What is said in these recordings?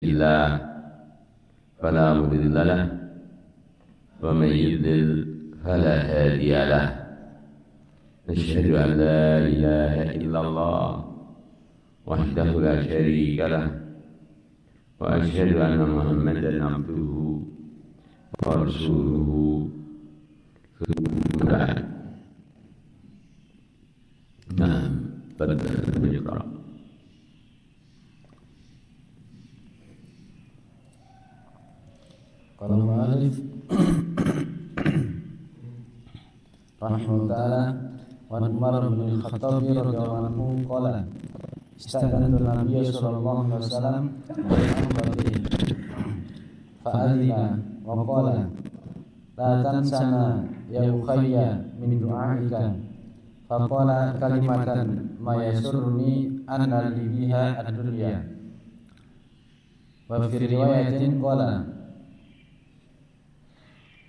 الله فلا مضل له ومن يضلل فلا هادي له. نشهد أن لا إله إلا الله وحده لا شريك له وأشهد أن محمدا عبده ورسوله ثم بعد. نعم بدأ. Qala al-mu'allif rahimahullah ta'ala wa Umar bin al-Khattab radhiyallahu anhu qala ista'adana an-nabiy sallallahu alaihi wasallam fa'adina wa qala la tansana ya ukhayya min du'aika faqala kalimatan ma yasurruni anna li biha ad-dunya wa fi riwayatin qala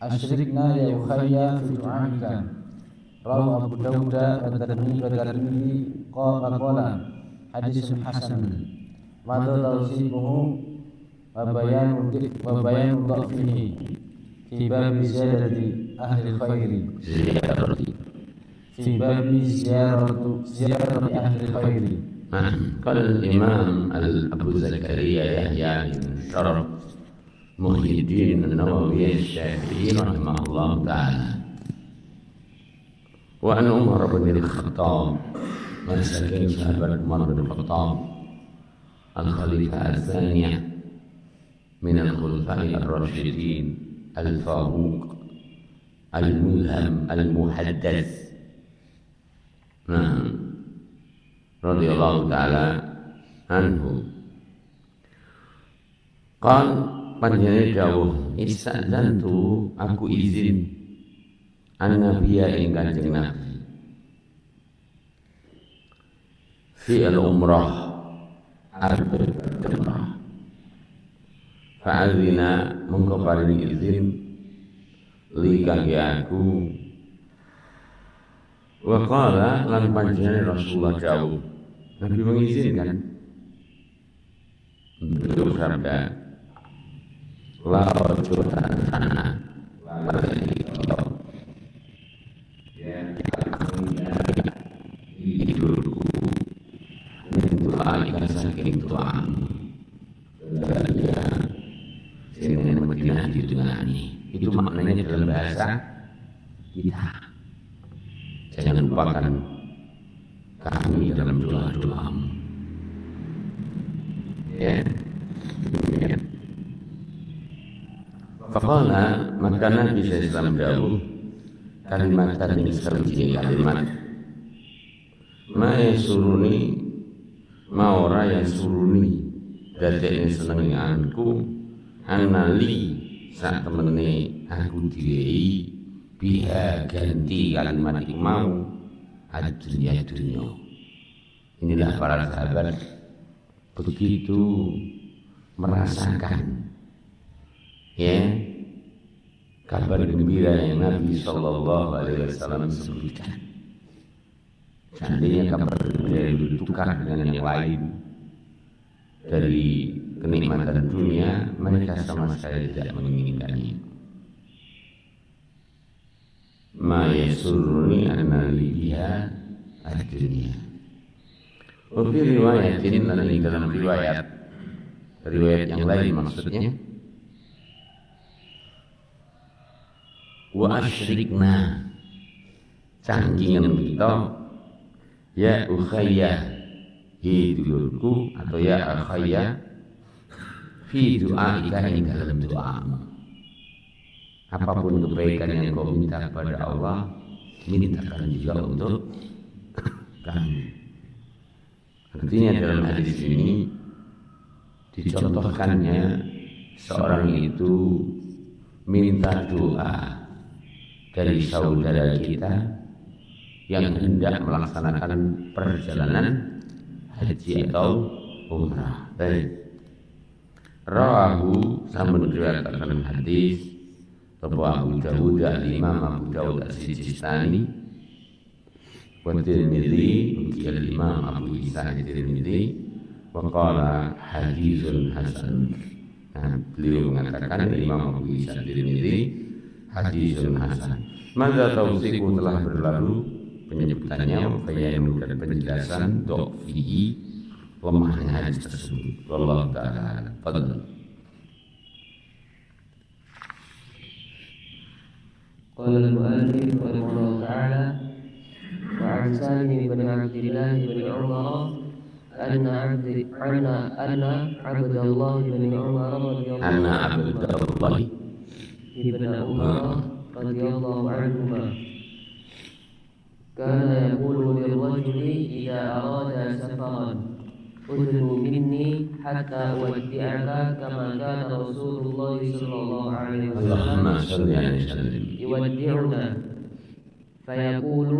asyrikna ya ukhayya fi du'aika rawahu Abu Dawud wa Tirmidzi qala hadisun hasan madza tawsifuhu wa bayanu dhafihi fi bab ziyarati ahli al-khairi fi bab ziyarati ahli al-khairi. Qala al-imam Abu Zakaria Yahya bin Sharaf Muhyiddin An-Nawawi Asy-Syafi'i rahimahullah ta'ala wa an Umar bin al-Khattab masakin sahabat Umar bin al-Khattab al-Khalifah al-Thaniyah min al-Khulafa'i ar-Rashidin al-Faruq al-Mulham al-Muhaddats radhiyallahu ta'ala anhu qala panjenengan dawuh istadzantu aku izin an-nabiyya ing Kanjeng Nabi fi al-umrah al-umrah fa'adzina mongko paring izin li kangge aku wa qala lan panjenengan Rasulullah dawuh Nabi mengizinkan untuk sabda laut tanah hidupku mendoakan saking doamu ya sini Madinah ditungani itu maknanya dalam bahasa kita jangan lupakan kami dalam doa-doamu ya. Faqala maka Nabi SAW dawuh kalimatan yang seperti kalimat ma yasuruni ma ora yasuruni dadekne senengi anku anali sak temene aku diwehi biha ganti kalimat iku mau dunya. Inilah para sahabat begitu merasakan kabar gembira yang Nabi Sallallahu Alaihi Wasallam sebutkan. Seandainya kabar gembira itu ditukar dengan yang lain dari kenikmatan dunia, mereka sama sekali tidak menginginkannya. Ma yasurruni anna li biha ad-dunya. Wa fi riwayatin dalam riwayat yang lain maksudnya wa asyrikna cangkingan kita ya ukhayya hidupku atau ya ukhayya fi du'aika ing dalam doamu apapun kebaikan yang kau minta kepada Allah mintakan juga untuk kami. Artinya dalam hadis ini dicontohkannya seorang itu minta doa dari saudara kita yang hendak melaksanakan perjalanan haji atau umrah. Baik. Rawahu sampun riwayatkan hadis Abu Dawud al-Imam Abu Dawud as-Sijistani wa Tirmidzi al-Imam Abu Isa al-Tirmidzi Waqala hadithun hasan. Nah, beliau mengatakan Imam Abu Isa Tirmidzi hadithun hasan. Maka tausiku telah berlalu penyebutannya, bayanu dan penjelasan do'fihi, lemahnya hadis tersebut. Wallahu ta'ala fadl. قال المؤلف رحمه الله تعالى: وعن سالم بن عبد الله بن عمر أن عبد الله بن عمر رضي الله عنهما كان يقول للرجل إذا أراد سفرا: ادنو مني حتى أودعك كما كان رسول الله صلى الله عليه وسلم يودعنا، فيقول: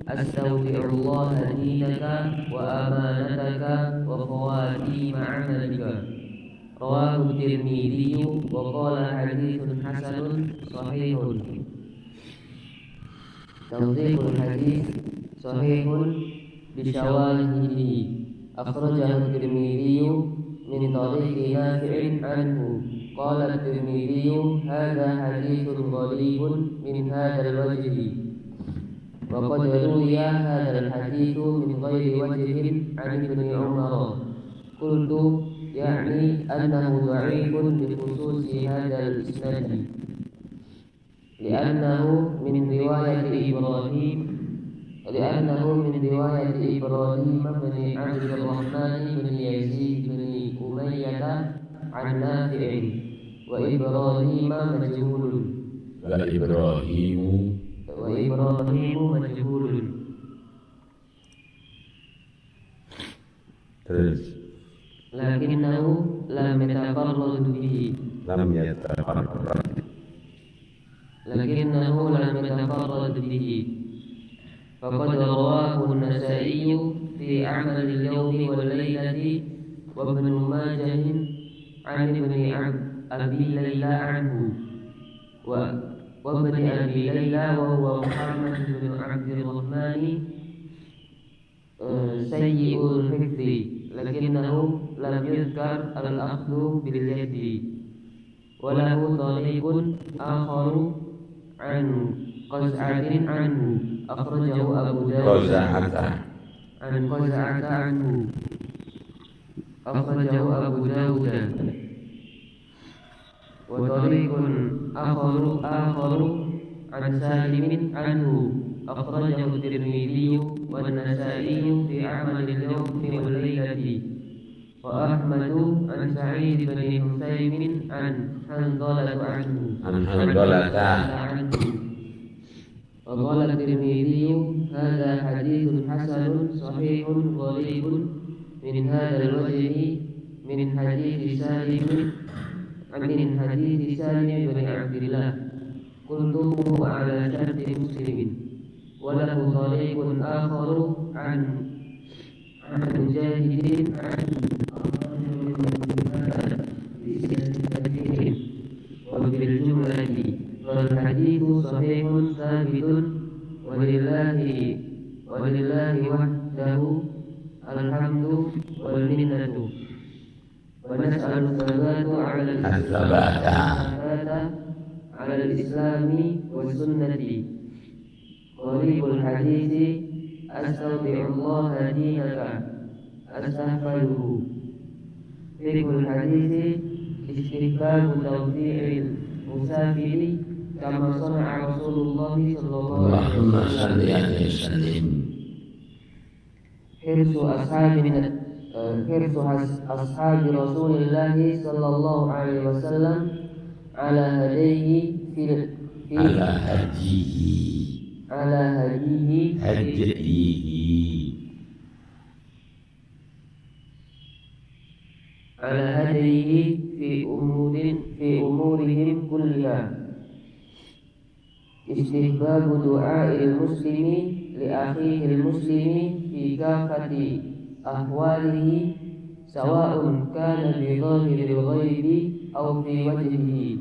أستودع الله دينك وأمانتك وخواتيم عملك. رواه الترمذي وقال حديث حسن صحيح. توثيق الحديث صحيح بشواهده. أخرجه الترمذي من طريق نافع عنه. قال الترمذي: هذا حديث غريب من هذا الوجه، وقد روي هذا الحديث من غير وجه عن ابن عمر. قلت: يعني أنه ضعيف بخصوص هذا الإسناد، لأنه من رواية إبراهيم بن عبد الرحمن بن يزيد بن أمية عن نافع، وإبراهيم مجهول. لكنه لم يتفرد به، فقد رواه النسائي في أعمال اليوم والليلة، وابن ماجه عن ابن أبي ليلى عنه، وابن أبي ليلى وهو محمد بن عبد الرحمن سيء الحفظ، لكنه لم يذكر الأخذ باليد. وله طريق آخر عن قزعة عنه، أخرجه أبو داود وطريق آخر عن سالم عنه، أخرجه الترمذي والنسائي في أعمال اليوم والليلة، وأحمد عن سعيد بن حسين عن حنظلة عنه. وقال الترمذي: هذا حديث حسن صحيح غريب من هذا الوجه من حديث سالم بن عبد الله. قلت: هو على شرط مسلم. وله طريق آخر عن مجاهد عن وبالجملة فالحديث صحيح ثابت، ولله وحده الحمد والمنة، ونسأل الثبات على الإسلام والسنة. غريب الحديث: أستودع الله دينك أستحفظه. فقه الحديث: استحباب توزيع المسافر كما صنع رسول الله صلى الله عليه وسلم. حرص أصحاب رسول الله صلى الله عليه وسلم على هديه في أمورهم كلها. استحباب دعاء المسلم لأخيه المسلم في كافة أحواله، سواء كان في ظاهر الغيب أو في وجهه.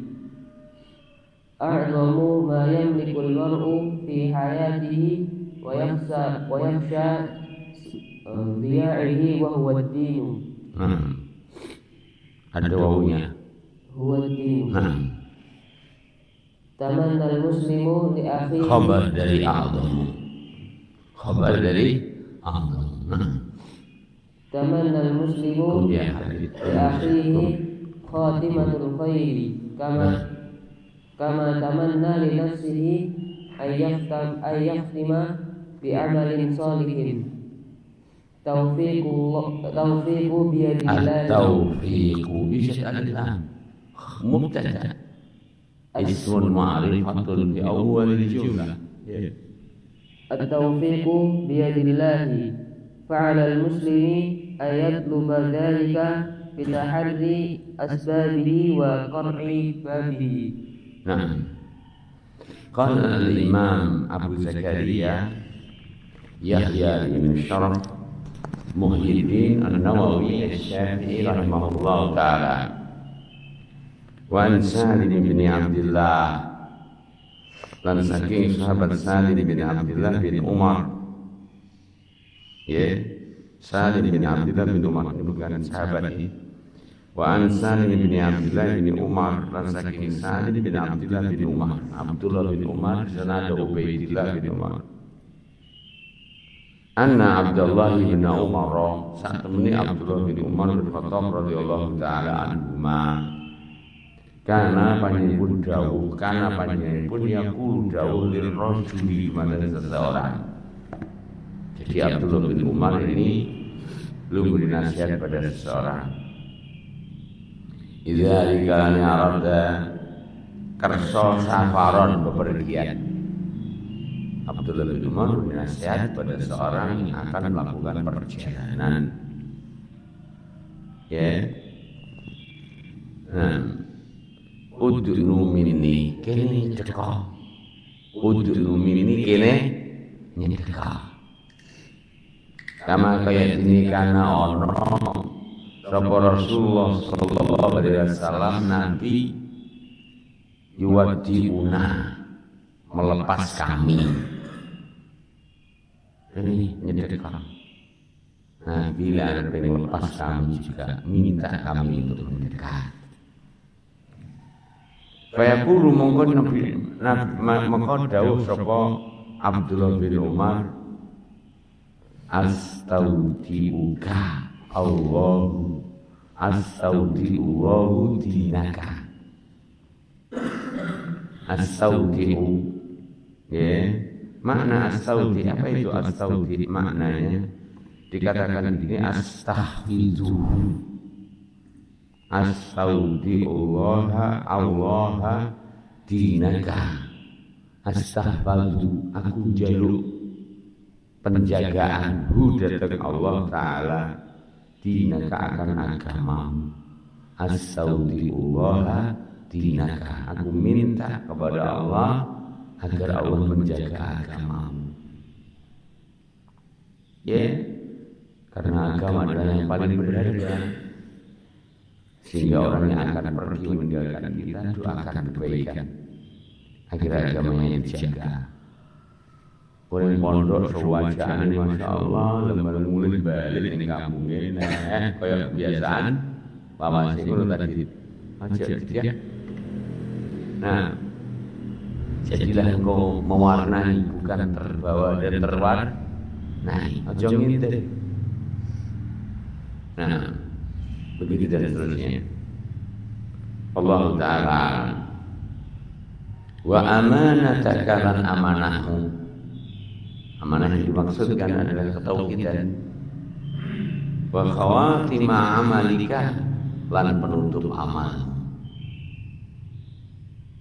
أعظم ما يملك المرء في حياته ويخشى ضياعه وهو الدين. Ada wawunya. huwa ad-din. Tamanna al-muslimu li akhihi. Khabar dari a'zamu. Khabar dari a'zamu. Tamanna al-muslimu li akhihi khatimatul khairi kama tamanna li nafsihi ay yahtima bi amalin salihin. Taufiqu biyadillah. At-taufiqu bisyadillah. Mubtada. Ismun ma'rifatun fi awal jumlah. At-taufiqu biyadillah. Fa'ala al-muslimi ayatluba dhalika bitahaddi asbabihi wa qar'i babihi. Nah, qala al-imam Abu Zakaria Yahya bin Sharaf Muhyiddin An-Nawawi Asy-Syafi'i rahimahullah ta'ala, wa an Salim bin Abdullah, dan saking sahabat Salim bin Abdullah bin Umar. Ya, Salim bin Abdullah bin Umar ini bukan sahabat ini. Wa an Salim bin Abdullah bin Umar, dan saking Salim bin Abdullah bin Umar. Abdullah bin Umar sana ada Ubaidillah bin Umar. Anna Abdullah bin Umar, saat temani Abdullah bin Umar bin Khattab radhiyallahu taala anhuma, karena panjenengan dawuh, karena panjenengan pun yaqulu dawuh lil rajuli pada seseorang. Jadi Abdullah bin Umar ini belum bernasihat pada seseorang. Idza dikala arada kerso safaron bepergian. Abdullah bin Umar bernasihat pada seorang yang akan melakukan perjalanan. Ya. Udnu minni kene teka. Udnu minni kene nyedeka. Kama kaya ini karena ono sapa Rasulullah sallallahu alaihi wasallam nanti yuwaddiuna melepas kami. Ini nyedekah. Nah, bila ada yang melepas kami juga minta kami untuk mendekat. Fayaqulu mongko mongko dawuh sapa Abdullah bin Umar, astaudiuka Allahu astaudiu dinaka. Astaudiu, ya, makna astaudi, apa itu astaudi? Maknanya dikatakan begini, astahfizu, astaudiullaha Allah dinaka, astahfazu, aku jaluk penjagaan datang Allah Ta'ala dinaka akan agamamu. Astaudiullaha dinaka, aku minta kepada Allah agar Allah menjaga agamamu. Ya, karena agama adalah yang paling berharga, sehingga orang yang akan pergi meninggalkan kita doakan kebaikan agar agamanya dijaga. Orang pondok sewajaan, masya Allah, lembar mulai balik ini kampungnya, kayak kebiasaan, Bapak Singgung tadi aja ya. Nah, jadilah engkau mewarnai, bukan terbawa dan terwarnai. Aja ngintip. Nah, begitu dan seterusnya. Allah Ta'ala, wa amanataka lan amanahmu. Amanah yang dimaksudkan adalah ketauhidan. Wa khawatima amalika, lan penutup amal.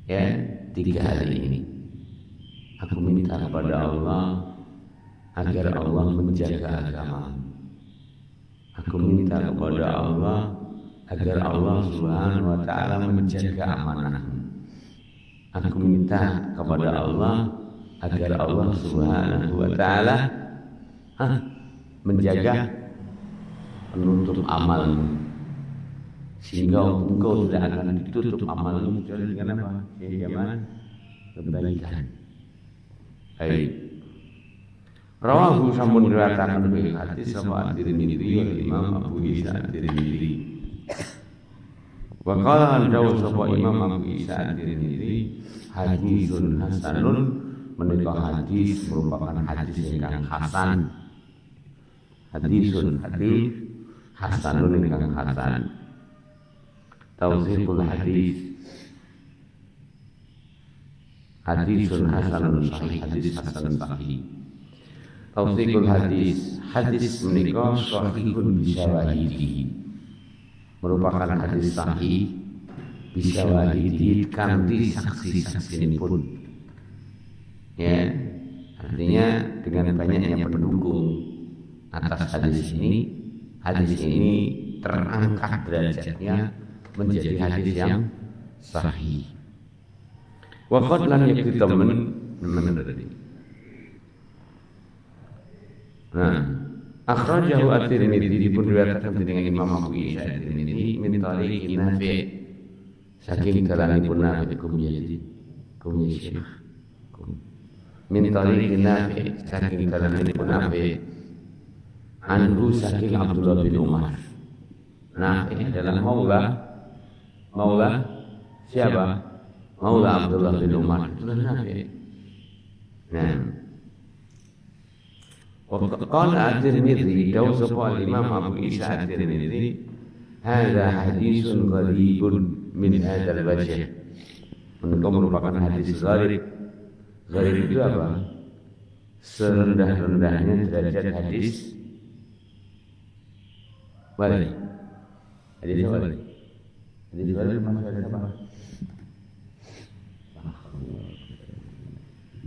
Ya, 3 hal ini. Aku minta kepada Allah agar Allah menjaga agama. Aku minta kepada Allah agar Allah Subhanahu wa Ta'ala menjaga amanah. Aku minta kepada Allah agar Allah Subhanahu wa Ta'ala menjaga penutup amalmu, sehingga engkau tidak akan ditutup amalmu kecuali dengan apa? Kebaikan. Baik. Rawahu sampun riwayataken bil hadis sapa At-Tirmidzi wal Imam Abu Isa At-Tirmidzi. Wa qala al-Jawu sapa Imam Abu Isa At-Tirmidzi hadisun hasanun menika hadis merupakan hadis ingkang hasan. Hadisun hadis hasanun ingkang hasan. Tausiqul hadis hadisun hasanun sahih hadis hasanun sahih. Tausiqul hadis menika sahihun bisyawahidi merupakan hadis sahih bisyawahidi kanthi saksi-saksinipun. Ya, artinya dengan banyaknya pendukung atas hadis ini terangkat derajatnya menjadi hadis yang sahih. Wa qad lam yakti temen akhrajahu At-Tirmidzi dipun riwayataken dening Imam Abu Isa At-Tirmidzi min tariqin Nafi' saking dalanipun Nafi' kumyazid min tariqin Nafi' saking dalanipun Nafi' anhu saking Abdullah bin Umar. Nafi' adalah maula siapa? Maula Abdullah bin Umar. Itulah Nafi'. Qala At-Tirmidzi dawu sapa Imam Abu Isa At-Tirmidzi hadza hadisun gharibun min hadzal wajh. Merupakan hadis gharib. Gharib itu apa? Serendah-rendahnya derajat hadis balik. Hadis balik. Hadis balik maksudnya apa?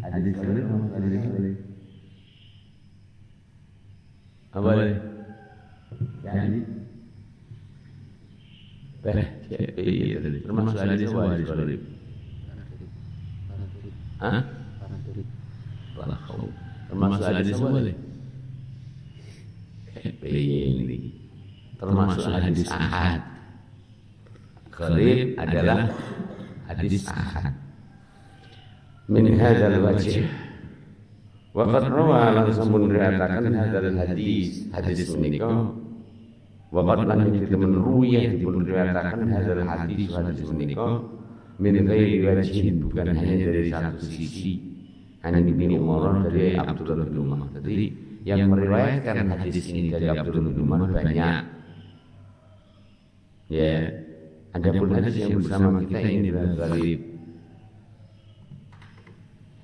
Hadis balik maksudnya balik. Apa ini? Jadi termasuk hadis apa hadis gharib? Hah? Termasuk hadis apa ini? Ini termasuk hadis ahad. Gharib adalah hadis ahad. Min hadzal wajh. Wa qad rawa lan sampun riwayataken hadzal hadis menika wa qad lan ditemen ruwiyah dipun riwayataken hadzal hadis menika min ghairi wajhin bukan hanya dari satu sisi hanya bin Umar dari Abdullah bin Umar. Jadi yang meriwayatkan hadis ini dari Abdullah bin Umar banyak. Ya, adapun hadis yang bersama kita ini adalah gharib,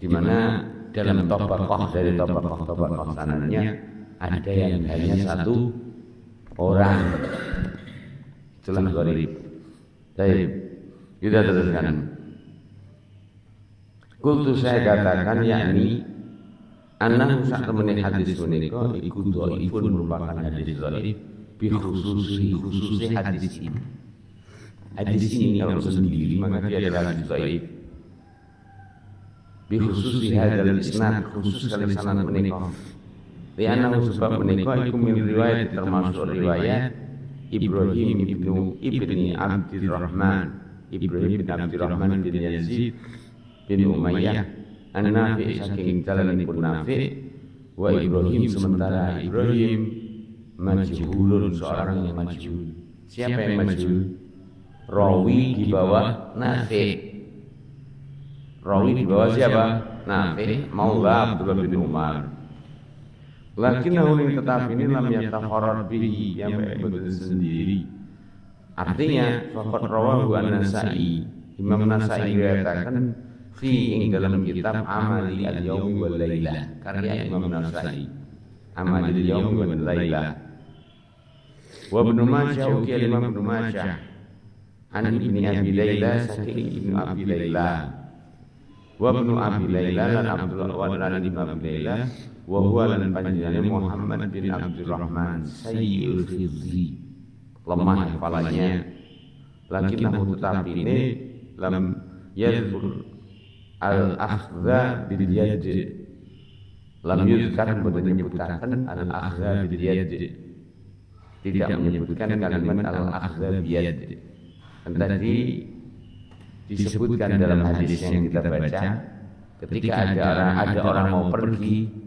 di mana dalam tobakoh dari tobakoh sanadnya ada yang hanya satu orang. Itulah gharib. Baik, kita teruskan. Kultu saya katakan yakni annahu sa'tamani hadis menika iku dhaifun merupakan hadis dhaif bi khususi hadis ini. Hadis ini kalau sendiri maka dia adalah hadis dhaif. Bi khususi hadzal isnad khusus kali sanad menika. Lianna sebab menika iku min riwayat termasuk riwayat Ibrahim ibni Abdurrahman bin Yazid bin Umayyah an-Nafi' saking dalanipun Nafi' wa Ibrahim sementara Ibrahim majhulun seorang yang majhul. Siapa yang majhul? Rawi di bawah Nafi'. Rawi di bawah siapa? Nafi' maula Abdullah bin Umar. Lakinnahu tetapi ini lam yatafarrad bihi yang betul sendiri. Artinya faqad rawahu an-Nasa'i. Imam Nasa'i riwayatkan fi ing dalam kitab Amali al-Yaumi wal Laila karya Imam Nasa'i. Amali al-Yaumi wal Laila. Wa Ibnu Majah uki Imam Ibnu Majah an Ibni Abi Laila saking Ibnu Abi Laila. Wa Ibnu Abi Laila lan Abdullah wa lan Ibnu Abi Laila wa huwa lan panjenengane Muhammad bin Abdurrahman Sayyidul Khizri. Lemah hafalannya. Lakinnahu tetapi ini lam yadhkur al-akhdha bil yad. Lam yuzkar menyebutkan al-akhdha bil yad. Tidak menyebutkan kalimat al-akhdha bil yad. Tadi disebutkan dalam hadis yang kita baca ketika ada orang mau pergi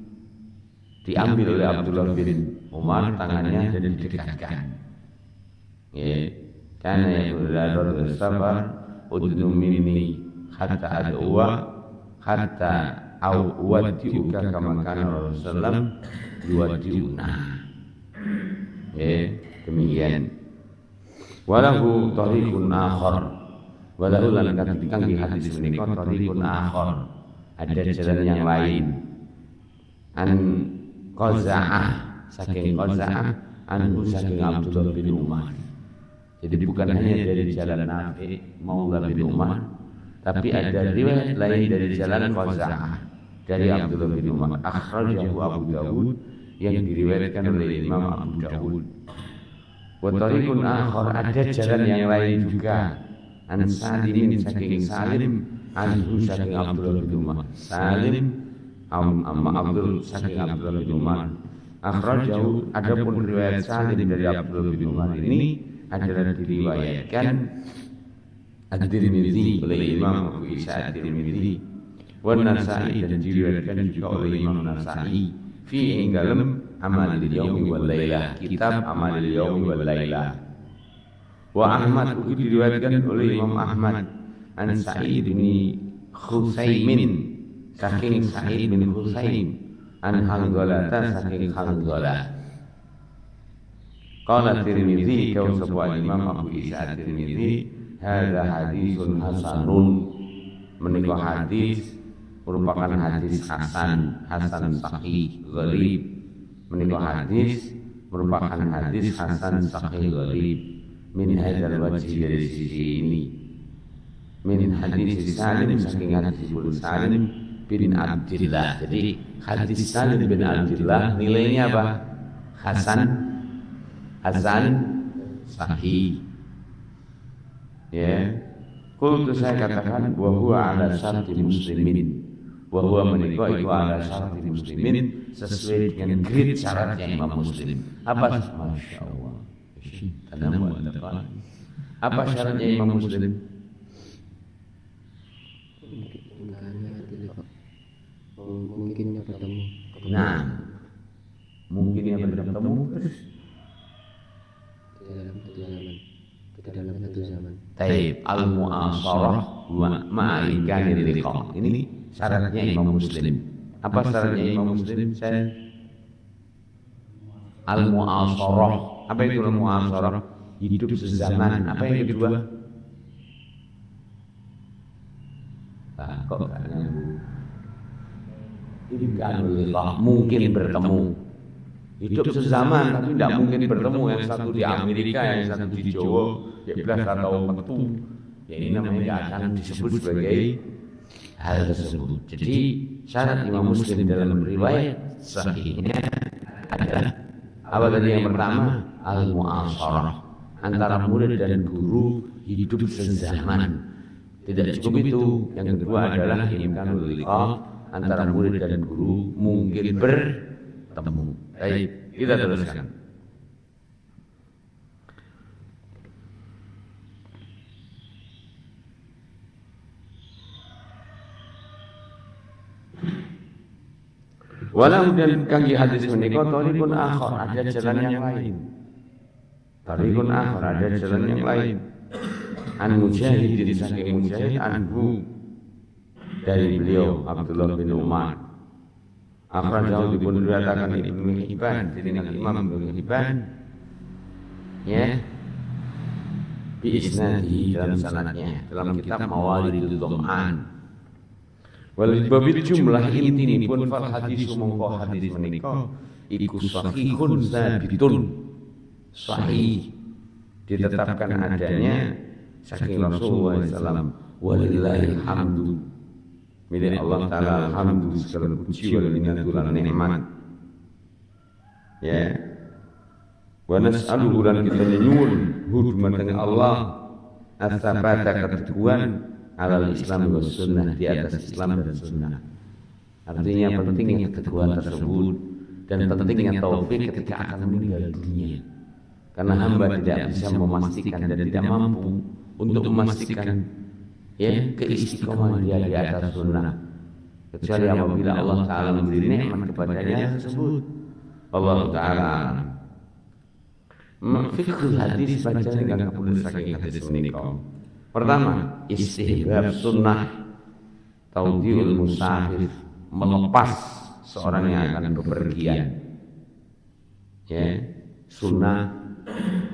diambil oleh Abdullah bin Umar tangannya dan didekatkan. Ya, karena yang berada sabar udnu minni hatta adwa hatta awadiuka kama kana Rasulullah yuwadiuna. Ya, demikian. Walahu tariqun akhar. Walahu lan kang di hadis menika tariqun akhar. Ada jalan yang lain. An Qaza'ah saking Qaza'ah anhu saking Abdullah bin Umar. Jadi bukan hanya dari jalan Nafi Maula bin Umar, tapi ada riwayat lain dari jalan Qaza'ah dari Abdullah bin Umar. Akhrajahu Abu Dawud yang diriwayatkan oleh Imam Abu Dawud. Wa tariqun akhar, ada jalan yang lain juga. An Salim saking Salim anhu saking Abdullah bin Umar. Salim Abdul saking Abdullah bin Umar. Akhrajahu, adapun riwayat Salim dari Abdullah bin Umar ini adalah diriwayatkan At-Tirmidzi oleh Imam Abu Isa At-Tirmidzi, wa Nasa'i, dan diriwayatkan juga oleh Imam Nasa'i fi ing dalam Amalil Yaumi wal Lailah, kitab Amalil Yaumi wal Lailah. Wa Ahmad, diriwayatkan oleh Imam Ahmad an Sa'id bin Khusaimin saking Sa'id bin Khusaim an Hanzalah saking Hanzalah. Qala Tirmidzi, kau sebuah Imam Abu Isa Tirmidzi, hadza hadisun hasanun, menika hadis merupakan hadis hasan sahih gharib. Menika hadis merupakan hadis hasan sahih gharib min hadzal wajhi, dari sisi ini. Min hadis Salim saking hadis Salim bin Abdillah. Jadi hadis Salim bin Abdillah nilainya apa? Hasan sahih. Ya. Qultu, saya katakan wa huwa ala syarti muslimin. Wa huwa menika iku ala syarti muslimin, sesuai dengan grade syaratnya Imam Muslim. Apa? Masyaallah. Apa syaratnya Imam Muslim? Mungkinnya bertemu. Nah, mungkinnya bertemu terus ke dalam satu zaman. Taib al-mu'asarah wa ma'alikanil liqa. Ini syaratnya Imam Muslim. Apa syaratnya Imam Muslim? Al-mu'asarah. Apa itu al-mu'asarah? Hidup sezaman. Apa yang kedua? Kok gak nyambung? Imkanul liqa, mungkin bertemu. Hidup sezaman tapi tidak mungkin bertemu, yang satu di Amerika, yang satu di Jawa, belas atau metu. Ya ini namanya tidak akan disebut sebagai hal tersebut. Jadi syarat Imam Muslim dalam riwayat sahihnya adalah apa tadi? Yang pertama, al-mu'asharah, antara murid dan guru hidup sezaman. Tidak cukup itu. Yang kedua adalah imkanul liqa, antara murid dan guru mungkin bertemu. Baik, kita teruskan. Walau dan kangge hadis menika tariqun akhar, ada jalan yang lain. Tariqun akhar, ada jalan yang lain. An Mujahid, saking Mujahid, anhu, dari beliau Abdullah bin Umar. Akhrajahu, dipun riwayatkan Ibnu Hibban, jadi Imam Ibnu Hibban, ya, bi isnadihi, dalam sanadnya, dalam kitab Mawalidul Dhama'an. Wal babil jumlah intini pun fal hadis mongko hadis menika iku sahihun sabitun, sahih, ditetapkan adanya saking Rasulullah SAW. Walillahil hamdu, milik Allah Ta'ala alhamdu, segala puji wal minnatu lan nikmat. Ya. Wa nas'aluhu, lan kita nyuwun hurmatan Allah as-sabata, keteguhan alal Islam wa sunnah, di atas Islam dan sunnah. Artinya pentingnya keteguhan tersebut dan pentingnya taufik ketika akan meninggal dunia. Karena hamba tidak bisa memastikan dan tidak mampu untuk memastikan keistiqomahan dia di atas sunnah, kecuali apabila Allah Ta'ala memberi nikmat kepadanya tersebut. Allah taala fiqhul hadis baca dengan kabul saking hadis menika. Pertama, istihbab sunnah taudhi'ul musafir, melepas seorang yang akan bepergian. Ya, sunnah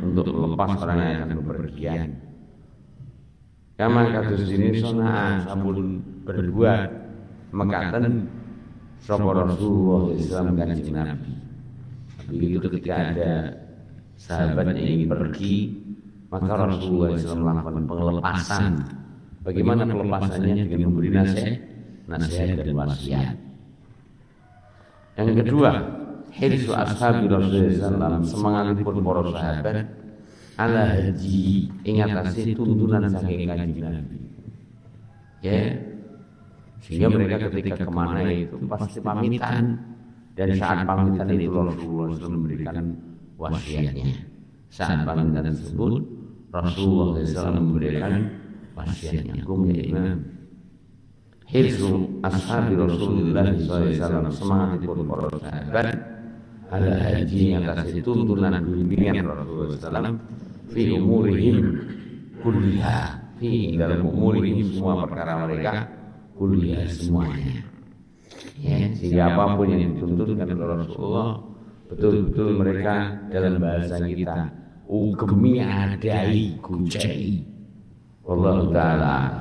untuk melepas orang yang akan bepergian. Kama kados ini sunnah sampun berbuat mekaten sapa Rasulullah SAW Kanjeng Nabi. Begitu ketika ada sahabat yang ingin pergi, maka Rasulullah SAW melakukan pelepasan. Bagaimana pelepasannya? Dengan memberi nasihat dan wasiat. Yang kedua, hirsu ashabi Rasulullah SAW, semangatipun para sahabat ala haji, ingatasi tuntunan saking Kanjeng Nabi. Ya, sehingga mereka ketika kemana itu pasti pamitan, dan saat pamitan itu Rasulullah SAW memberikan wasiatnya. Saat pamitan tersebut Rasulullah SAW memberikan wasiatnya. Kum ya Imam, hirsu ashabi Rasulullah SAW, semangatipun para sahabat ala haji, atas tuntunan bimbingan Rasulullah SAW fi umurihim kulliha, fi dalam umurihim semua perkara mereka, kulliha semuanya. Ya, sehingga apapun yang dituntutkan oleh Rasulullah betul-betul mereka dalam bahasa kita ugemi adai kucai. Wallahu ta'ala.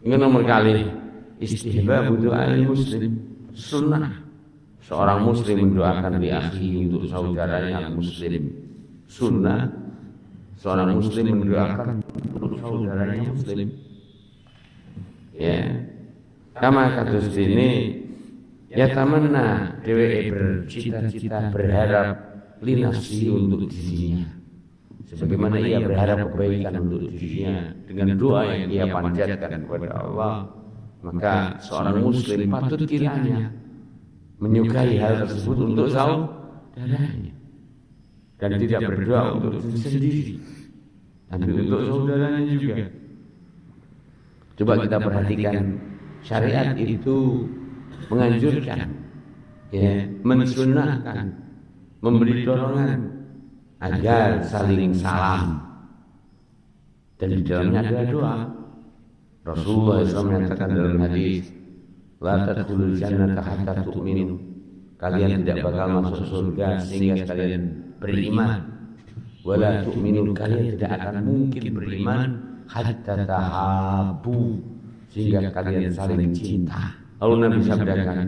Ini nomor kali istihbab doa muslim, sunnah seorang muslim mendoakan li akhi, untuk saudaranya yang muslim. Sunnah seorang muslim mendoakan untuk saudaranya muslim. Ya, kama kados ini ya tamanna dheweke bercita-cita berharap linafsi untuk dirinya, sebagaimana ia berharap kebaikan untuk dirinya dengan doa yang ia panjatkan kepada Allah. Maka seorang muslim patut kiranya menyukai hal tersebut untuk saudaranya, dan tidak berdoa untuk diri sendiri, tapi untuk saudaranya juga. Coba kita perhatikan, syariat itu menganjurkan, ya, mensunnahkan, memberi dorongan agar saling salam, dan di dalamnya ada doa. Rasulullah SAW menyatakan dalam hadis, la tadkhulul jannata hatta tu'minu, kalian tidak bakal masuk surga sehingga kalian beriman. Wala tu'minu, kalian tidak akan mungkin beriman hatta tahabu, sehingga kalian saling cinta. Lalu Nabi sabdakan,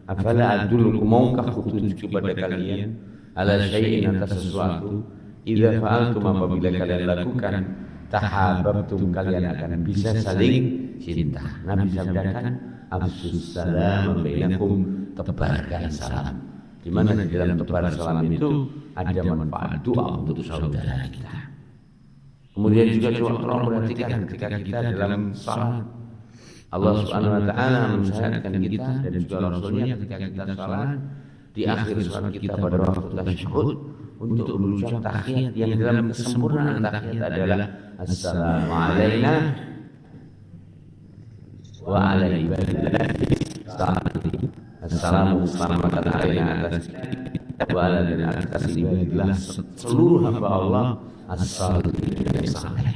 afala adullukum, maukah kutunjuk kepada kalian ala syai'in, atas sesuatu, idza fa'altum, apabila kalian lakukan, tahabbtum, kalian akan bisa saling cinta. Nabi sabdakan, absus salam bainakum, tebarkan salam. Di mana di dalam tebar salam itu ada manfaat doa untuk saudara kita. Kemudian juga coba tolong perhatikan ketika kita dalam salat, Allah Subhanahu wa taala mensyariatkan kita dan juga Rasulnya ketika kita salat, di akhir salat kita pada waktu tasyahud untuk mengucap tahiyat, yang dalam kesempurnaan tahiyat adalah assalamu alaina wa ala ibadillahi salihin. Assalamu salamatan alaina atas wa ala atas ibadillah, seluruh hamba Allah as-salihin yang saleh.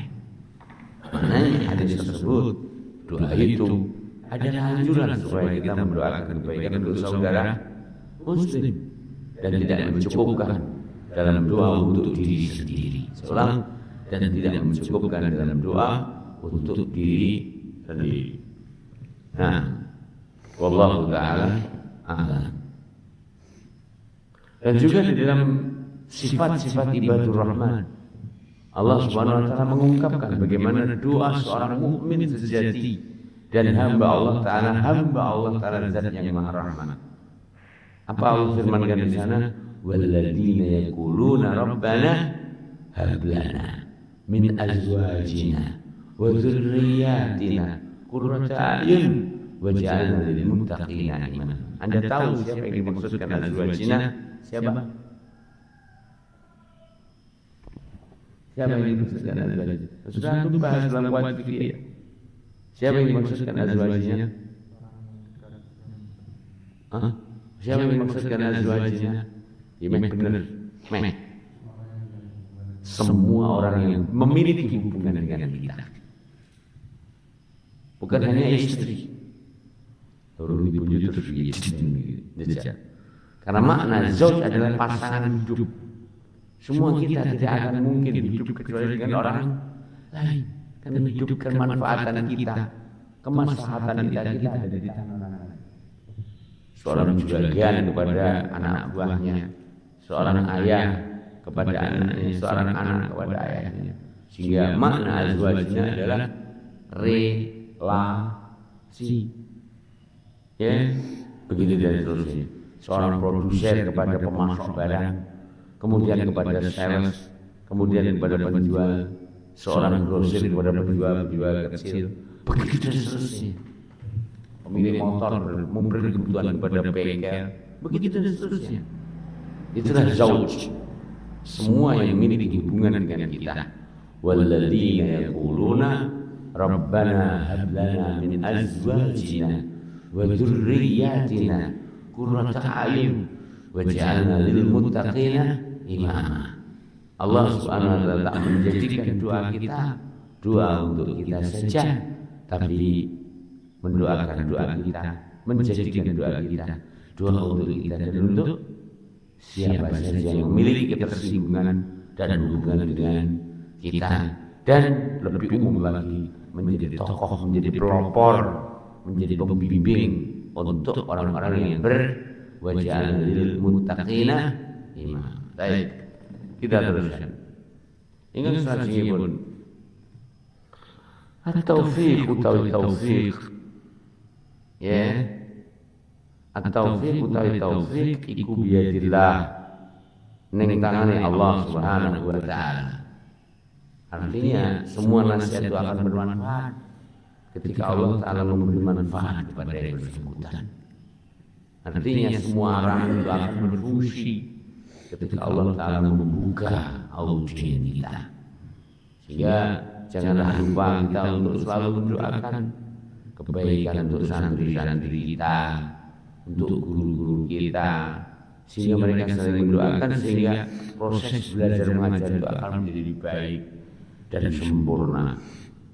Maknanya hadis tersebut, doa itu ada anjuran supaya kita mendoakan kebaikan untuk saudara muslim dan tidak mencukupkan dalam doa untuk diri sendiri seorang, dan tidak mencukupkan dalam doa untuk diri sendiri. Nah, wallahu ta'ala a'lam. Dan juga di dalam sifat-sifat ibadur rahman, Allah Subhanahu wa taala mengungkapkan bagaimana doa seorang mukmin sejati dan hamba Allah taala zat yang Maha Rahman. Apa Allah firmankan di sana? Walladzina yaquluna rabbana hab lana min azwajina wa dzurriyyatina qurrata a'yun waj'alna lil muttaqina imama. Anda tahu siapa yang dimaksudkan azwajina? Siapa? Siapa yang dimaksudkan azwajina? Sudah antum bahas dalam kuat fikih. Siapa yang dimaksudkan azwajina? Siapa yang dimaksudkan azwajina? Ya benar. Semua orang yang memiliki hubungan dengan kita, bukan hanya istri. Turun di bunyi terus gitu. Karena makna zauj adalah pasangan hidup. Semua kita tidak akan mungkin hidup kecuali dengan orang lain. Karena hidup kemanfaatan kita, kemaslahatan kita ada di tangan orang lain. Seorang juragan kepada anak buahnya, seorang ayah kepada anaknya, seorang anak kepada ayahnya. Sehingga makna azwajnya adalah relasi. Ya, begitu dan seterusnya. Seorang produsen kepada pemasok barang, kemudian kepada sales, kemudian kepada penjual, seorang grosir kepada penjual kecil, begitu dan seterusnya. Pemilik motor memberi kebutuhan kepada bengkel, begitu dan seterusnya. Itulah zauj. Semua yang memiliki hubungan dengan kita. Walladzina yaquluna rabbana hab lana min azwajina wa dzurriyyatina qurrata a'yun waj'alna lil muttaqina imama. Allah Subhanahu wa taala tak menjadikan doa kita doa untuk kita saja, tapi mendoakan doa kita, menjadikan doa kita doa untuk kita dan untuk siapa saja yang memiliki ketersinggungan dan hubungan dengan kita, dan lebih umum lagi menjadi tokoh, menjadi pelopor, menjadi pembimbing untuk orang-orang yang berwajah lil muttaqina imam. Baik, kita teruskan. Ingat selanjutnya pun at-taufiq utawi taufiq, ya, at-taufiq utawi taufiq iku biyadillah, ning tangane Allah Subhanahu wa taala. Artinya semua nasihat itu akan bermanfaat ketika Allah Ta'ala memberi manfaat kepada yang bersangkutan. Artinya semua orang itu akan berfungsi ketika Allah Ta'ala membuka audien kita. Sehingga janganlah lupa kita untuk selalu mendoakan kebaikan untuk santri-santri kita, untuk guru-guru kita, sehingga mereka saling mendoakan sehingga proses belajar mengajar itu akan menjadi baik dan sempurna.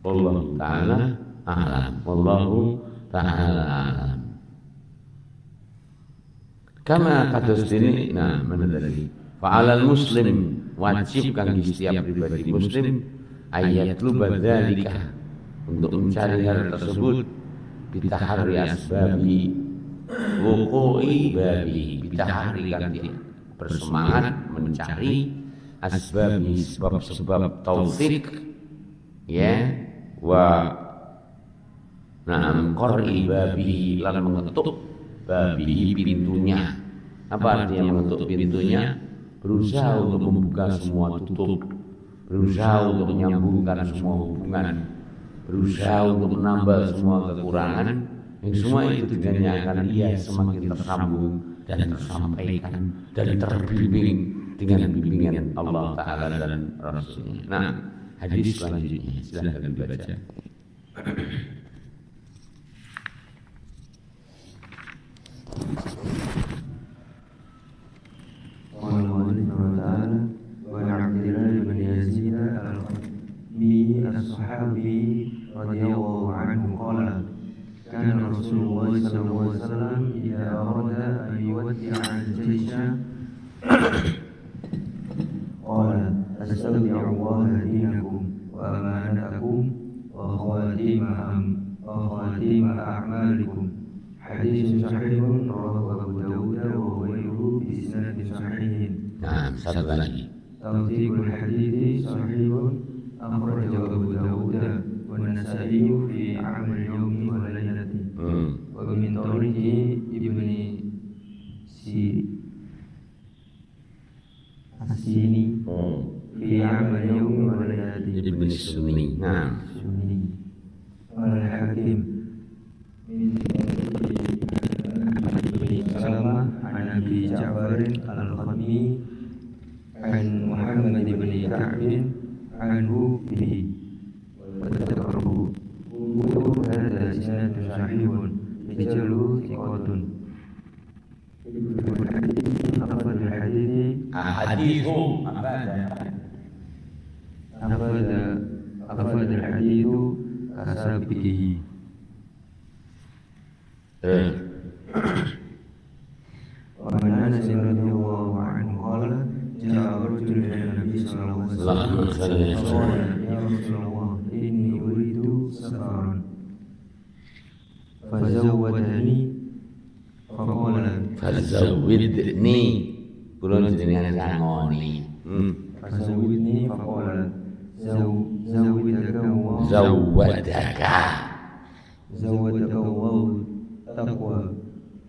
Wallahu ta'ala a'lam. Wallahu ta'ala a'lam. Kama kados dene, nah mana tadi? Fa'alal muslim, wajib kangge setiap pribadi muslim ayat lubadzalika, untuk mencari hal tersebut, bitahari asbabi wuqu'i babi, bitahari kanti bersemangat mencari asbabi, sebab-sebab taufik, ya, wa na'am qur'i babi, lan mengetuk babi, pintunya. Apa artinya mengetuk pintunya? Berusaha untuk membuka semua tutup, berusaha untuk menyambungkan semua hubungan, berusaha untuk menambal semua kekurangan, yang semua itu dengannya akan ia semakin tersambung dan tersampaikan dan terbimbing dengan bimbingan Allah Ta'ala dan Rasulnya. Nah, hadis selanjutnya silahkan dibaca. الصحابي رضي الله عنه قال كان رسول الله صلى الله عليه وسلم إذا أراد أن يودع الجيش قال أستودع الله دينكم وأمانتكم وخواتيم أعمالكم. حديث صحيح رواه أبو داود وغيره بإسناد صحيح. نعم. satu lagi. توثيق الحديث صحيح أخرجه أبو داود والنسائي في عمل اليوم وليلته ومن طريق ابن السيني في عمل اليوم وليلته ابن السني. نعم. قال الحاكم من سلمة عن أبي جعفر الخطمي عن محمد بن كعب عنه به وذكره هذا إسناد صحيح رجاله ثقات. الحديث أخرج الحديث hadithu أفاد الحديث كسابقه. وعن أنس رضي الله عنه قال جاء رجل إلى النبي صلى الله عليه وسلم فقال يا رسول الله إني أريد سفرا فزودني فقال فزودني kulon jenengan sangoni فزودني فقال زودك الله زودك الله تقوى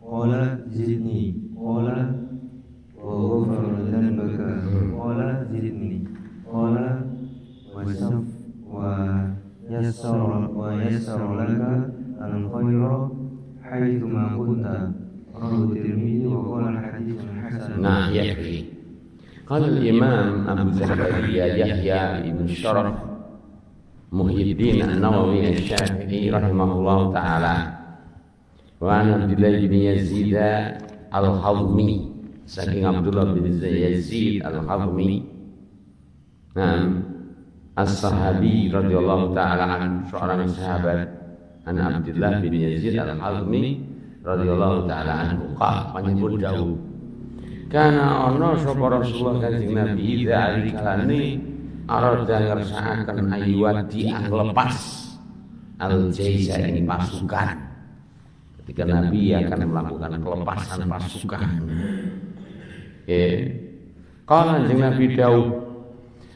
قال زدني قال وغفر ذنبك قال زدني قال ويسر لك الخير حيثما كنت. رواه الترمذي وقال الحديث حسن. Nah, yakfi. Qala al-Imam Abu Zakaria Yahya ibn Sharaf Muhyiddin An-Nawawi Asy-Syafi'i rahimahullah ta'ala wa an Abdullah bin Yazid Al-Hazmi, saking Abdullah bin Yazid Al-Hazmi, as-sahabi radhiyallahu ta'ala anhu, seorang sahabat, an Abdullah bin Yazid Al-Hazmi radhiyallahu ta'ala anhu menyebut dawuh kana ana sapa Rasulullah kanjeng Nabi idza alikalane arada ngersakaken ayyuati nglepas al-jaisa ing pasukan. Ketika Nabi akan melakukan pelepasan pasukan, qala kanjeng Nabi dawuh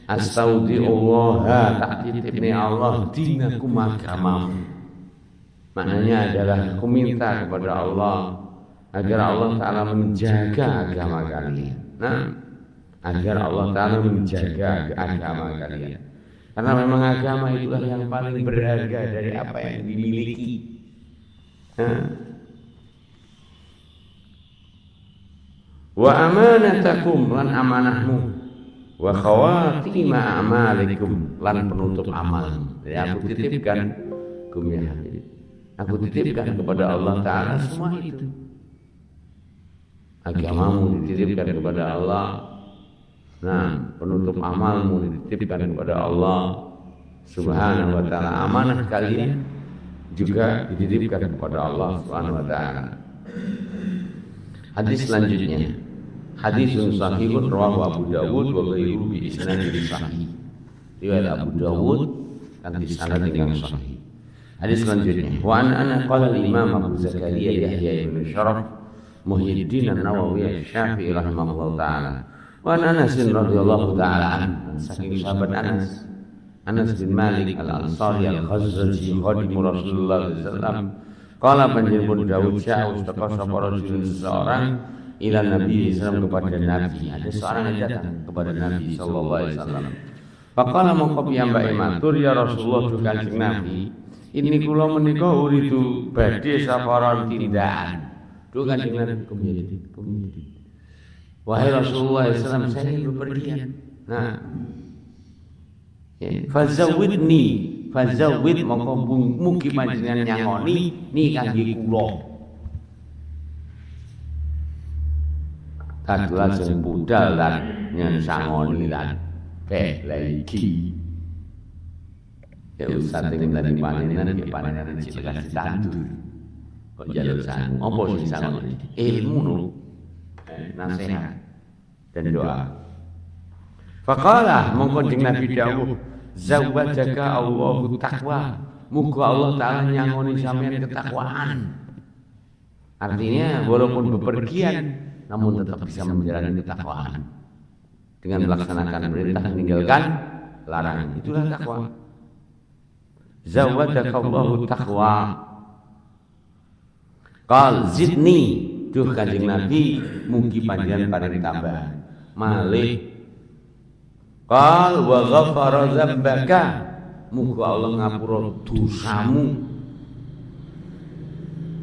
astaudiullah, tak titipne Allah dinakum agamamu. Maknanya adalah aku minta kepada Allah agar Allah Ta'ala menjaga agama kalian. Nah, agar Allah Ta'ala menjaga agama kalian. Karena memang agama itulah yang paling berharga dari apa yang dimiliki. Wa amanatakum, lan amanahmu, wa khawatima a'malikum, lan penutup amal. Jadi aku titipkan aku titipkan kepada Allah Ta'ala semua itu. Agamamu dititipkan kepada Allah. Nah, penutup amalmu dititipkan kepada Allah Subhanahu wa ta'ala. Amanah kalian juga dititipkan kepada Allah Subhanahu wa ta'ala. Hadis selanjutnya, hadisun sahihun rawahu Abu Dawud wa ghairuhu bi isnadin sahih. Riwayat Abu Dawud dan sanad yang sahih. Hadis selanjutnya, wa an qala al-Imam Abu Zakaria Yahya ibn Sharaf Muhyiddin An-Nawawi Asy-Syafi'i rahimahullah ta'ala. Wa an Anas radhiyallahu ta'ala anhu, saking sahabat Anas bin Malik Al-Ansari Al-Khazraji khadimu Rasulullah sallallahu alaihi wasallam, qala panjenengan Dawud sya'a ustaqa sapa rajulun seorang ila Nabi sallallahu kepada Nabi. Ada seorang yang datang kepada Nabi sallallahu alaihi wasallam. Faqala mongko piyambake matur ya Rasulullah duh Kanjeng Nabi, ini kula menika uridu badhe safaran tindakan. Duh Kanjeng Nabi kumyidin. Wahai Rasulullah SAW, saya ingin bepergian. Nah, fazawwid mongko mugi panjenengan nyangoni ni kangge kula. Kadulan sing budal lan nyensangoni lan iki. Ya usah ting dari panenan ke panenan cilik tandur. Kok jalur sang, apa sing sangon? Ilmu nu, nasihat dan doa. Faqala mongko jeung Nabi dawuh, zawwajaka Allahu taqwa. Muga Allah Ta'ala nyangoni sampeyan ketakwaan. Artinya walaupun bepergian namun tetap bisa menjalani ketakwaan dengan melaksanakan perintah meninggalkan larangan. Itulah takwa. Zawwajaka Allahu taqwa. Qal zidni, duh Kanjeng Nabi mugi panjenengan paring tambahan malih. Qal wa ghafara dzambaka, muga Allah ngapura dosamu.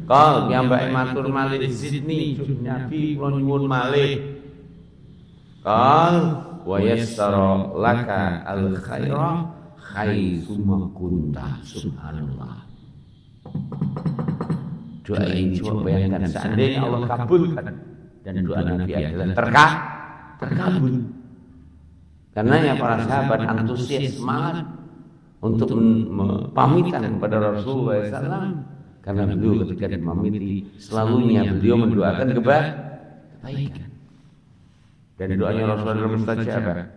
Qal piyambake matur malih zidni, duh Nabi kula nyuwun malih. Qal wa yassara laka al khaira haitsuma kunta. Subhanallah. Doa ini coba bayangkan, seandainya Allah kabulkan dan doa Nabi adalah terkabul. Karena ya para sahabat antusias semangat untuk pamitan kepada Rasulullah SAW. Karena beliau ketika dipamiti selalunya beliau mendoakan kebaikan. Dan doanya Rasulullah mustajabah.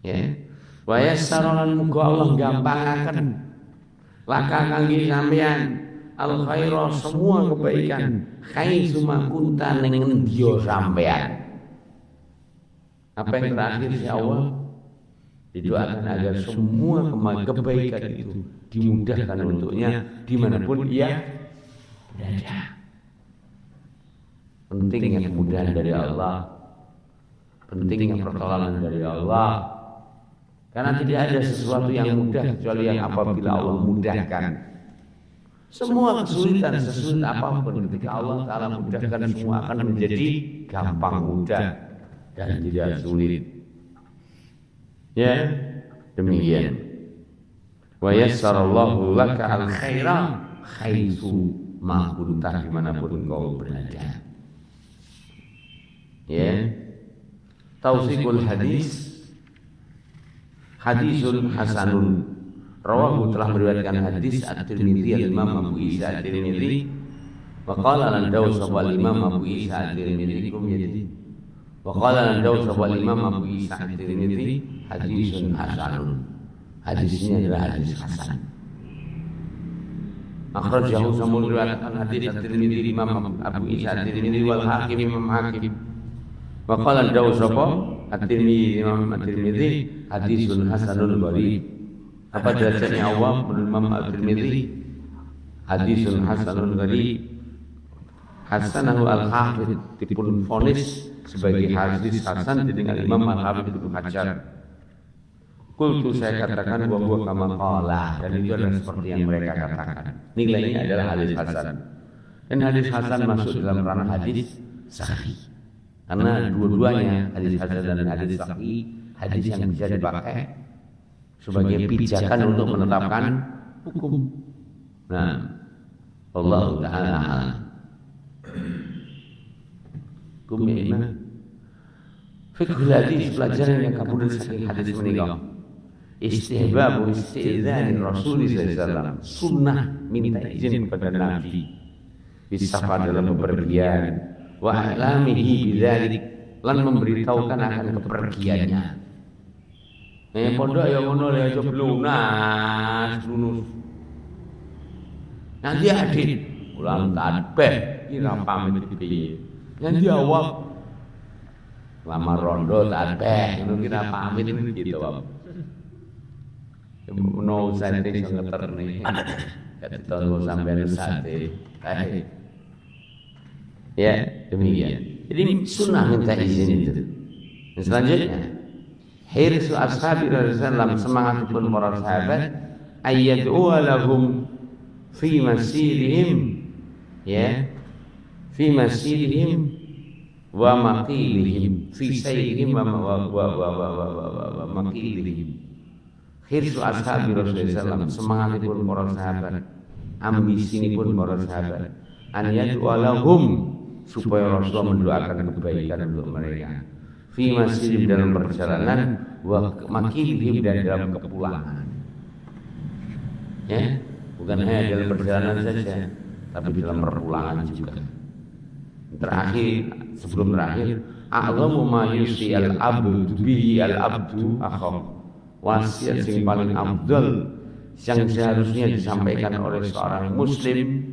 Ya. Wa yassaralan muga Allah gampangkan laka kangge sampean al khaira semua kebaikan haitsu kunta ning endi sampean. Apa yang terakhir ya Allah didoakan agar semua kebaikan itu dimudahkan untuknya dimanapun ia berada. Pentingnya kemudahan dari Allah, pentingnya pertolongan dari Allah, karena tidak ada sesuatu yang mudah kecuali yang apabila Allah mudahkan. Semua kesulitan sesulit apapun ketika Allah Ta'ala mudahkan semua akan menjadi gampang, mudah dan tidak sulit. Ya, demikian. Wa yassarallahu laka al-khaira haitsu ma kunta dimanapun kau berada. Ya. Tausiqul hadis hadisun hasanun. Rawahu telah meriwayatkan hadis At-Tirmidzi Imam Abu Isa At-Tirmidzi wa qala lan dawsa wal Imam Abu Isa At-Tirmidzi wa qala lan dawsa wal Imam Abu Isa At-Tirmidzi hadisun hasanun. Hadis ini adalah hadis hasan. Akhrajahu samul riwayatkan hadis At-Tirmidzi Imam Abu Isa At-Tirmidzi wal Hakim Imam Hakim. Wa qala Dawsapa At-Tirmidzi Imam At-Tirmidzi hadisun hasanun gharib. Apa derajatnya awam menurut Imam At-Tirmidzi? Hadisun hasanun gharib. Hasanahu al-Hafidz dipun vonis sebagai hadis hasan dengan Imam Al-Hafidz Ibnu Hajar. Kultu saya katakan bahwa kama qala, dan itu adalah seperti yang mereka katakan. Nilainya adalah hadis hasan. Dan hadis hasan masuk dalam ranah hadis sahih. Karena dua-duanya hadis hasan dan hadis sahih, hadis yang bisa dipakai sebagai pijakan untuk menetapkan hukum. Nah, Allah Ta'ala hukum iman. Fiqhul hadis pelajaran yang kabur dari hadis menikah. Istihbabu isti'dzan Rasul sallallahu sunnah minta izin kepada Nabi bisafar dalam bepergian wa alamihi bidzalik lan memberitahukan akan kepergiannya. Pondok ya ngono ya aja lunas. Nanti adik ulang tadbeh kira pamit piye. Nanti awak lama rondo tadbeh ngono kira pamit gitu wae. No sate sing ngeterne. Keton sampeyan sate. Ya, demikian. Jadi sunnah minta izin itu. Dan selanjutnya, hirsu ashabi Rasulullah semangat pun para sahabat ayyad'u lahum fi masirihim, ya, fi masirihim wa maqilihim, fi sayrihim wa maqilihim. Hirsu ashabi Rasulullah semangat pun para sahabat, ambisi pun para sahabat, an yad'u lahum supaya Rasulullah mendoakan kebaikan untuk mereka. Fi masjid dalam perjalanan, wa makilihim dan dalam kepulangan. Ya, bukan hanya dalam perjalanan saja, tapi dalam perpulangan juga. Terakhir, sebelum terakhir, a'lamu ma yusi al-abdu bihi al-abdu akhaw. Wasiat yang paling afdal yang seharusnya disampaikan oleh seorang muslim,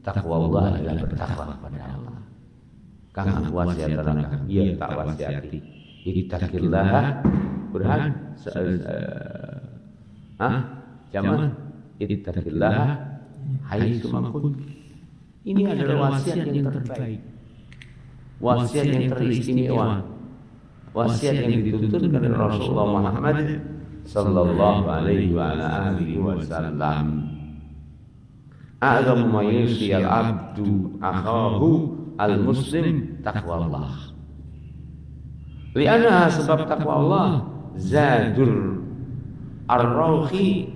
takwa Allah adalah bertakwa kepada Allah. Kang wasiat tanah, ia tak wasiati. Ittaqillah, Quran, Jamal, ittaqillah, haitsu ma kunt. Ini adalah wasiat yang terbaik, wasiat yang teristimewa, wasiat yang dituntut oleh Rasulullah Muhammad sallallahu alaihi wa ala alihi wasallam. A'zamu ma yusi al-abdu akhahu al-muslim taqwallah. Li'annaha sebab taqwa Allah zadur ar-ruhi,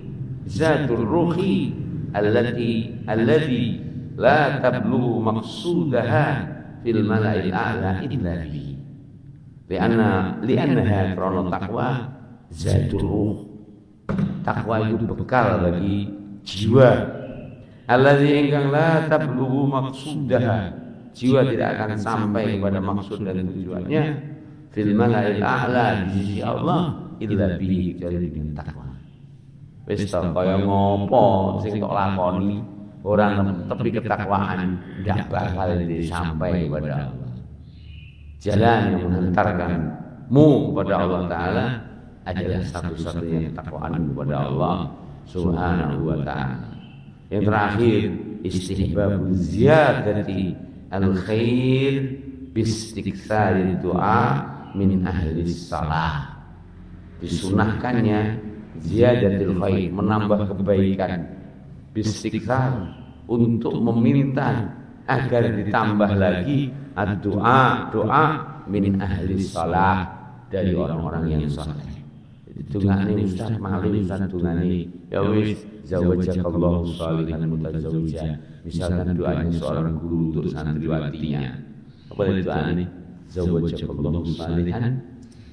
zadur ruhi alladhi la tablughu maqsudaha fil mala'il a'la illa bihi. li'annaha krono takwa zadul ruh. Takwa itu bekal bagi jiwa. Alladzi ingkang la tablughu maqsudaha. Jiwa tidak akan sampai kepada maksud dan tujuannya fil mala'il a'la di sisi Allah illa bihi kecuali dengan takwa. Wis kaya ngopo sing kok lakoni orang tepi ketakwaan ndak bakal sampai kepada Allah. Jalan yang menghantarkanmu kepada Allah Ta'ala adalah satu-satunya takwaan kepada Allah Subhanahu wa Ta'ala. Yang terakhir, istihbabu ziyadati al-khair bistiktsari doa min ahli salah. Disunahkannya ziyadatul khair, menambah kebaikan, bistiktsar, untuk meminta agar ditambah lagi doa min ahli salah, dari orang-orang yang saleh. Dungane Ustaz Mali, Ustaz dungane ya wis zawajakallahu shalihan mutazawwija. Misalkan doanya seorang guru untuk santriwatinya. Apa doanya? Zawajakallahu shalihan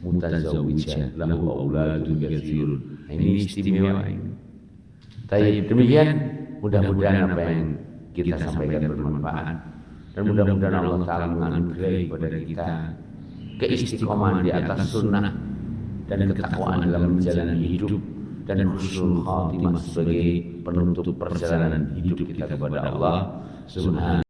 mutazawwija lahu auladun katsirun. Ini istimewa ini. Tapi demikian, mudah-mudahan apa yang kita sampaikan bermanfaat dan mudah-mudahan Allah Ta'ala menganugerahi kepada kita keistiqomahan di atas sunnah dan ketakwaan dalam menjalani hidup dan husnul khatimah sebagai penutup perjalanan hidup kita kepada Allah Subhanahu